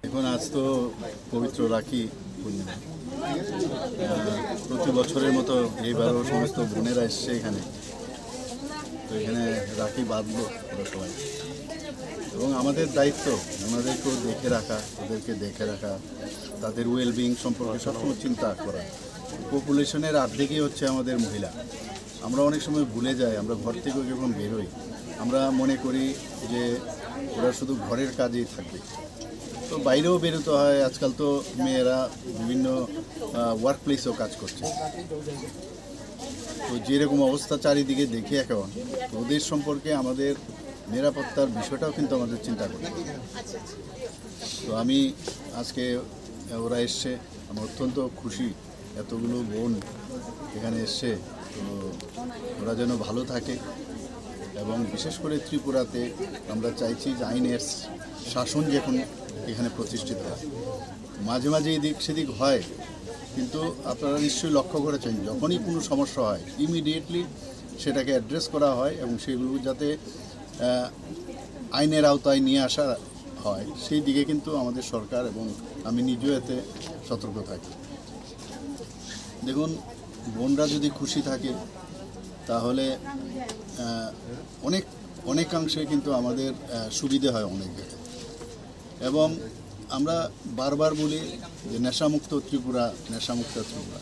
এখন আজ তো পবিত্র রাখি পূর্ণিমা, প্রতি বছরের মতো এইবারও সমস্ত বোনেরা এসছে এখানে। তো এখানে রাখি বাঁধবো ওরা সবাই, এবং আমাদের দায়িত্ব ওনাদেরকেও দেখে রাখা, ওদেরকে দেখে রাখা, তাদের ওয়েলবিং সম্পর্কে সবসময় চিন্তা করা। পপুলেশনের অর্ধেকই হচ্ছে আমাদের মহিলা। আমরা অনেক সময় ভুলে যাই, আমরা ঘর থেকে যখন বেরোই আমরা মনে করি যে ওরা শুধু ঘরের কাজেই থাকবে, তো বাইরেও বেরোতে হয়। আজকাল তো মেয়েরা বিভিন্ন ওয়ার্ক প্লেসেও কাজ করছে। তো যেরকম অবস্থা চারিদিকে দেখি এখন, ওদের সম্পর্কে আমাদের নিরাপত্তার বিষয়টাও কিন্তু আমাদের চিন্তা করতে হবে। তো আমি আজকে ওরা এসছে, আমি অত্যন্ত খুশি এতগুলো বোন এখানে এসছে। তো ওরা যেন ভালো থাকে, এবং বিশেষ করে ত্রিপুরাতে আমরা চাইছি যে আইনের শাসন যখন এখানে প্রতিষ্ঠিত হয়। মাঝে মাঝে এদিক সেদিক হয়, কিন্তু আপনারা নিশ্চয়ই লক্ষ্য করেছেন যখনই কোনো সমস্যা হয় ইমিডিয়েটলি সেটাকে অ্যাড্রেস করা হয়, এবং সেগুলো যাতে আইনের আওতায় নিয়ে আসা হয় সেই দিকে কিন্তু আমাদের সরকার এবং আমি নিজেও এতে সতর্ক থাকি। দেখুন, বোনরা যদি খুশি থাকে তাহলে অনেকাংশে কিন্তু আমাদের সুবিধে হয় অনেক জায়গায়। এবং আমরা বারবার বলি যে নেশামুক্ত ত্রিপুরা, নেশামুক্ত ত্রিপুরা,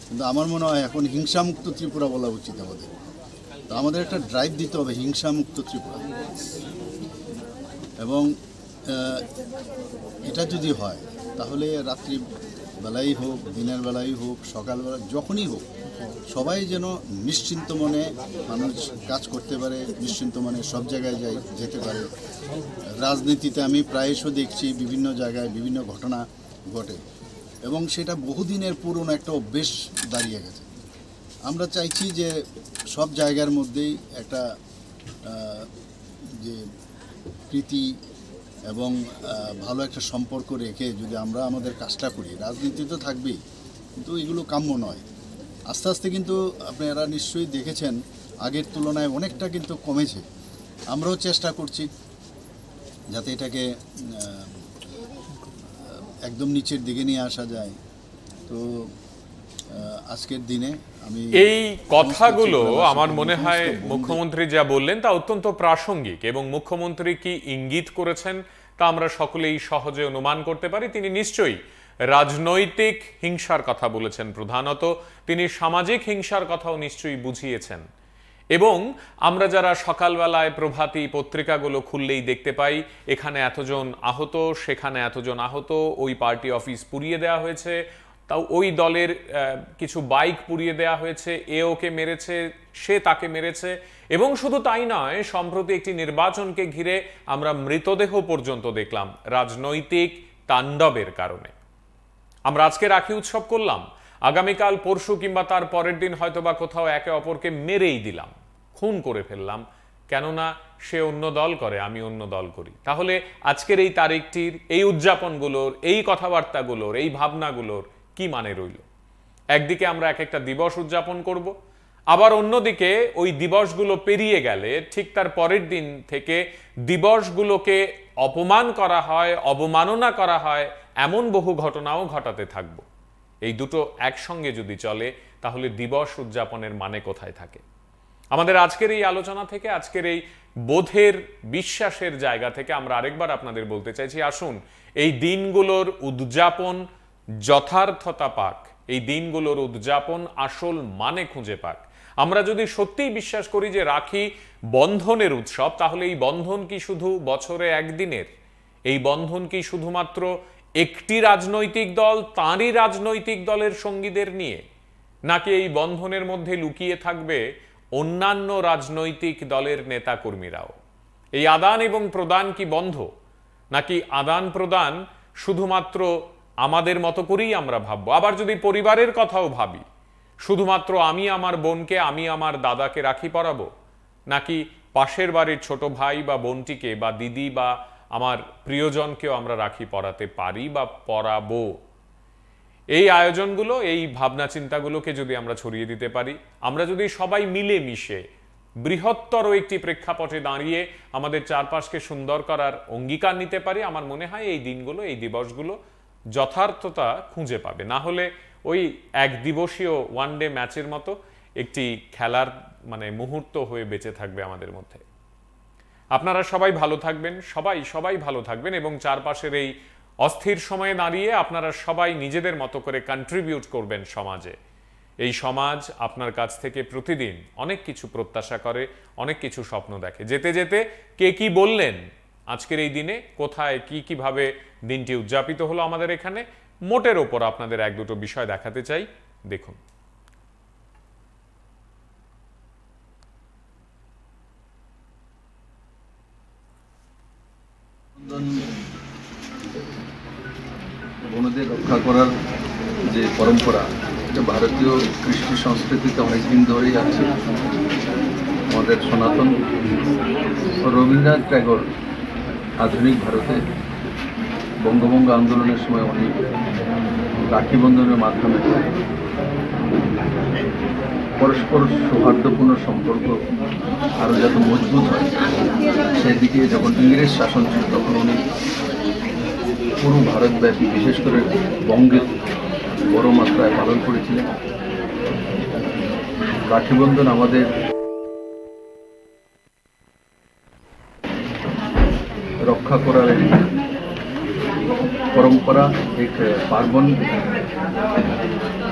কিন্তু আমার মনে হয় এখন হিংসামুক্ত ত্রিপুরা বলা উচিত আমাদের। তো আমাদের একটা ড্রাইভ দিতে হবে হিংসামুক্ত ত্রিপুরা। এবং এটা যদি হয় তাহলে রাত্রি বেলাই হোক, দিনের বেলাই হোক, সকালবেলা যখনই হোক, সবাই যেন নিশ্চিন্ত মনে মানুষ কাজ করতে পারে, নিশ্চিন্ত মনে সব জায়গায় যেতে পারে। রাজনীতিতে আমি প্রায়শই দেখছি বিভিন্ন জায়গায় বিভিন্ন ঘটনা ঘটে এবং সেটা বহুদিনের পুরনো একটা অভ্যেস দাঁড়িয়ে গেছে। আমরা চাইছি যে সব জায়গার মধ্যেই একটা যে প্রীতি এবং ভালো একটা সম্পর্ক রেখে যদি আমরা আমাদের কাজটা করি, রাজনীতি তো থাকবেই, কিন্তু এগুলো কাম্য নয়। আস্তে আস্তে কিন্তু আপনারা নিশ্চয়ই দেখেছেন আগের তুলনায় অনেকটা কিন্তু কমেছে। আমরাও চেষ্টা করছি যাতে এটাকে একদম নিচের দিকে নিয়ে আসা যায়। তো আজকের দিনে আমি
এই কথাগুলো আমার মনে হয় মুখ্যমন্ত্রী যা বললেন তা অত্যন্ত প্রাসঙ্গিক, এবং মুখ্যমন্ত্রী কি ইঙ্গিত করেছেন তা আমরা সকলেই সহজে অনুমান করতে পারি। তিনি নিশ্চয়ই রাজনৈতিক হিংসার কথা বলেছেন, প্রধানত তিনি সামাজিক হিংসার কথাও নিশ্চয়ই বুঝিয়েছেন। এবং আমরা যারা সকালবেলায় প্রভাতী পত্রিকাগুলো খুললেই দেখতে পাই এখানে এতজন আহত, সেখানে এতজন আহত, ওই পার্টি অফিস পুড়িয়ে দেওয়া হয়েছে, তাও ওই দলের কিছু বাইক পুড়িয়ে দেওয়া হয়েছে, এ ওকে মেরেছে, সে তাকে মেরেছে। এবং শুধু তাই নয়, সম্প্রতি একটি নির্বাচনকে ঘিরে আমরা মৃতদেহ পর্যন্ত দেখলাম রাজনৈতিক তাণ্ডবের কারণে। আমরা আজকে রাখি উৎসব করলাম, আগামীকাল পরশু কিংবা তার পরের দিন হয়তোবা কোথাও একে অপরকে মেরেই দিলাম, খুন করে ফেললাম, কেননা সে অন্য দল করে, আমি অন্য দল করি। তাহলে আজকের এই তারিখটির, এই উদযাপনগুলোর, এই কথাবার্তাগুলোর, এই ভাবনাগুলোর কি মানে রইল? একদিকে আমরা এক একটা দিবস উদযাপন করব, আবার অন্যদিকে ওই দিবসগুলো পেরিয়ে গেলে ঠিক তার পরের দিন থেকে দিবসগুলোকে অপমান করা হয়, অবমাননা করা হয়, এমন বহু ঘটনাও ঘটাতে থাকব। এই দুটো একসঙ্গে যদি চলে তাহলে দিবস উদযাপনের মানে কোথায় থাকে? আমাদের আজকের এই আলোচনা থেকে, আজকের এই বোধের, বিশ্বাসের জায়গা থেকে আমরা আরেকবার আপনাদের বলতে চাইছি, আসুন এই দিনগুলোর উদযাপন যথার্থতা পাক, এই দিনগুলোর উদযাপন আসল মানে খুঁজে পাক। আমরা যদি সত্যিই বিশ্বাস করি যে রাখি বন্ধনের উৎসব, তাহলে এই বন্ধন কি শুধু বছরে একদিনের? এই বন্ধন কি শুধুমাত্র একটি রাজনৈতিক দল, তাঁরই রাজনৈতিক দলের সঙ্গীদের নিয়ে, নাকি এই বন্ধনের মধ্যে লুকিয়ে থাকবে অন্যান্য রাজনৈতিক দলের নেতা কর্মীরাও? এই আদান এবং প্রদান কি বন্ধ, নাকি আদান প্রদান শুধুমাত্র আমাদের মতো করেই আমরা ভাববো? আবার যদি পরিবারের কথাও ভাবি, শুধুমাত্র আমি আমার বোনকে, আমি আমার দাদাকে রাখি পরাবো, নাকি পাশের বাড়ির ছোট ভাই বা বোনটিকে বা দিদি বা আমার প্রিয়জনকেও আমরা রাখি পরাতে পারি বা পরাবো? এই আয়োজনগুলো, এই ভাবনা চিন্তাগুলোকে যদি আমরা ছড়িয়ে দিতে পারি, আমরা যদি সবাই মিলে মিশে বৃহত্তর একটি প্রেক্ষাপটে দাঁড়িয়ে আমাদের চারপাশকে সুন্দর করার অঙ্গীকার নিতে পারি, আমার মনে হয় এই দিনগুলো, এই দিবসগুলো যথার্থতা খুঁজে পাবে। না হলে ওই এক দিবসীয় ওয়ান ডে ম্যাচের মতো একটি খেলার মুহূর্ত হয়ে বেঁচে থাকবে আমাদের মধ্যে। আপনারা সবাই ভালো থাকবেন, সবাই ভালো থাকবেন, এবং চারপাশের এই অস্থির সময়ে দাঁড়িয়ে আপনারা সবাই নিজেদের মতো করে কন্ট্রিবিউট করবেন সমাজে। এই সমাজ আপনার কাছ থেকে প্রতিদিন অনেক কিছু প্রত্যাশা করে, অনেক কিছু স্বপ্ন দেখে। যেতে যেতে কে কি বললেন আজকের এই দিনে, কোথায় কিভাবে দিনটি উদযাপিত হলো আমাদের এখানে, মোটের ওপর আপনাদের এক দুটো বিষয় দেখাতে চাই, দেখুন।
বনদের রক্ষা করার যে পরম্পরা, এটা ভারতীয় কৃষ্টি সংস্কৃতিতে অনেকদিন ধরেই আছে। আমাদের সনাতন রবীন্দ্রনাথ ট্যাগর আধুনিক ভারতে বঙ্গভঙ্গ আন্দোলনের সময় উনি রাখি বন্ধনের মাধ্যমে পরস্পর সৌহার্দ্যপূর্ণ সম্পর্ক আরও যত মজবুত হয় সেদিকে যখন ইংরেজ শাসন ছিল তখন উনি পুরো ভারতব্যাপী বিশেষ করে বঙ্গে বড় মাত্রায় পালন করেছিলেন। রাখীবন্ধন আমাদের রক্ষা করার পরম্পরা, এক পার্বণ।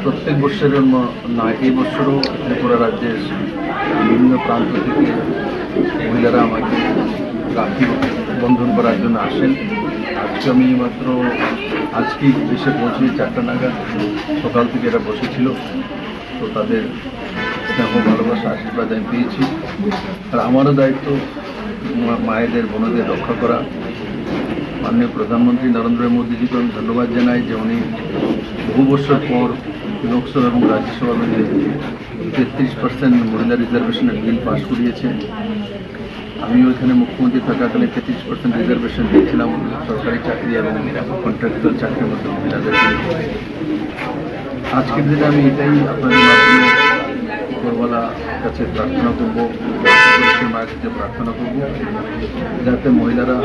প্রত্যেক বছরের না এই বছরও ত্রিপুরা রাজ্যের বিভিন্ন প্রান্ত থেকে মহিলারা আমাকে রাখি বন্ধন করার জন্য আসেন। আজকে আমি মাত্র আজকেই এসে পৌঁছে 4টা নাগাদ, সকাল থেকে এরা বসেছিল। তো তাদের স্নেহ ভালোবাসা আশীর্বাদ আমি পেয়েছি। আর আমারও দায়িত্ব মায়েদের বোনদের রক্ষা করা। মাননীয় প্রধানমন্ত্রী নরেন্দ্র মোদীজিকে আমি ধন্যবাদ জানাই যে উনি বহু বছর পর লোকসভা এবং রাজ্যসভা মিলে 33% মহিলা রিজার্ভেশনের বিল পাশ করিয়েছেন। আমিও এখানে মুখ্যমন্ত্রী থাকাকালে 33% রিজার্ভেশন দিয়েছিলাম সরকারি চাকরি এবং কন্ট্রাক্টুয়াল চাকরির মধ্যে মহিলাদেরকে। আজকের দিনে আমি এটাই আপনাদের মাধ্যমে উপরওয়ালার কাছে প্রার্থনা করবো, মায়ের কাছে প্রার্থনা করবো যাতে মহিলারা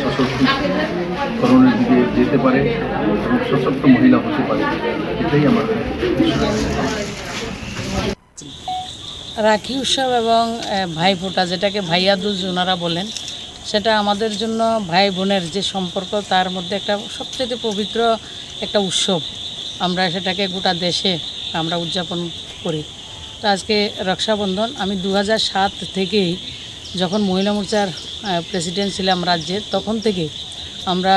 সশক্তিকরণের দিকে যেতে পারে এবং সশক্ত মহিলা হতে পারে, এটাই আমাদের।
রাখি উৎসব এবং ভাইফোঁটা, যেটাকে ভাইয়া দুজ ওনারা বলেন, সেটা আমাদের জন্য ভাই বোনের যে সম্পর্ক তার মধ্যে একটা সবচেয়ে পবিত্র একটা উৎসব। আমরা সেটাকে গোটা দেশে আমরা উদযাপন করি। তো আজকে রক্ষাবন্ধন আমি 2007 থেকেই, যখন মহিলা মোর্চার প্রেসিডেন্ট ছিলাম রাজ্যের, তখন থেকে আমরা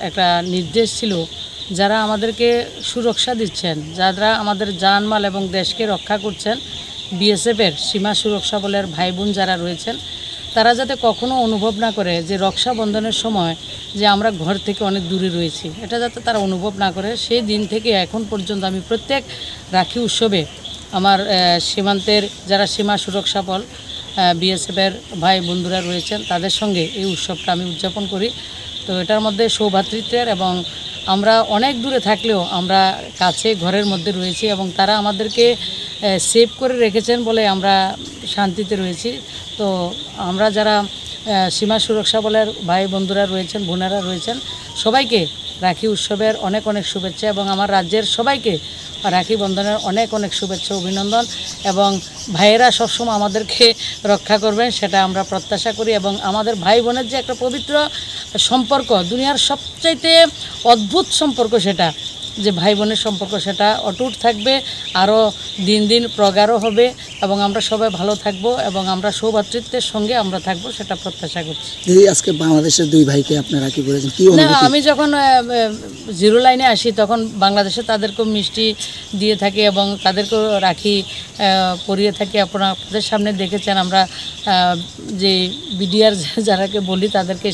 একটা নির্দেশ ছিল যারা আমাদেরকে সুরক্ষা দিচ্ছেন, যারা আমাদের জানমাল এবং দেশকে রক্ষা করছেন, বিএসএফের সীমা সুরক্ষা বলের ভাই বোন যারা রয়েছেন, তারা যাতে কখনো অনুভব না করে যে রক্ষাবন্ধনের সময় যে আমরা ঘর থেকে অনেক দূরে রয়েছি, এটা যাতে তারা অনুভব না করে। সেই দিন থেকে এখন পর্যন্ত আমি প্রত্যেক রাখি উৎসবে আমার সীমান্তের যারা সীমা সুরক্ষা বল বিএসএফের ভাই বন্ধুরা রয়েছেন তাদের সঙ্গে এই উৎসবটা আমি উদযাপন করি। তো এটার মধ্যে সৌভ্রাতৃত্বের, এবং আমরা অনেক দূরে থাকলেও আমরা কাছে ঘরের মধ্যে রয়েছি এবং তারা আমাদেরকে সেভ করে রেখেছেন বলে আমরা শান্তিতে রয়েছি। তো আমরা যারা সীমা সুরক্ষা বলের ভাই বন্ধুরা রয়েছেন, বোনেরা রয়েছেন, সবাইকে রাখি উৎসবের অনেক অনেক শুভেচ্ছা এবং আমার রাজ্যের সবাইকে রাখি বন্ধনের অনেক অনেক শুভেচ্ছা, অভিনন্দন। এবং ভাইয়েরা সবসময় আমাদেরকে রক্ষা করবেন সেটা আমরা প্রত্যাশা করি। এবং আমাদের ভাই বোনের যে একটা পবিত্র সম্পর্ক, দুনিয়ার সবচাইতে অদ্ভুত সম্পর্ক সেটা, যে ভাই বোনের সম্পর্ক, সেটা অটুট থাকবে, আরও দিন দিন প্রগাঢ় হবে এবং আমরা সবাই ভালো থাকবো এবং আমরা সৌভ্রাতৃত্বের সঙ্গে আমরা থাকবো, সেটা প্রত্যাশা করছি।
দিদি, আজকে বাংলাদেশের দুই ভাইকে আপনারা কি বলেছেন, কি অনুভূতি?
আমি যখন জিরো লাইনে আসি তখন বাংলাদেশে তাদেরকেও মিষ্টি দিয়ে থাকি এবং তাদেরকেও রাখি পরিয়ে থাকি। আপনাদের সামনে দেখেছেন আমরা যে বিডিআর যারাকে বলি তাদেরকে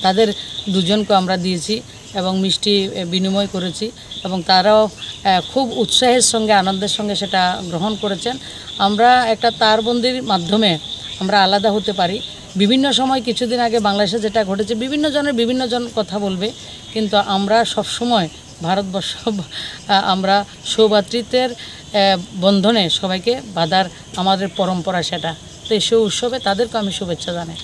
তাদের দুজনকে আমরা দিয়েছি এবং মিষ্টি বিনিময় করেছি এবং তারাও খুব উৎসাহের সঙ্গে, আনন্দের সঙ্গে সেটা গ্রহণ করেছেন। আমরা একটা তারবন্দির মাধ্যমে আমরা আলাদা হতে পারি। বিভিন্ন সময় কিছুদিন আগে বাংলাদেশে যেটা ঘটেছে, বিভিন্ন জন কথা বলবে, কিন্তু আমরা সব সময় ভারতবর্ষ আমরা সৌভ্রাতৃত্বের বন্ধনে সবাইকে বাঁধার আমাদের পরম্পরা সেটা। তো এই উৎসবে তাদেরকে আমি শুভেচ্ছা জানাই।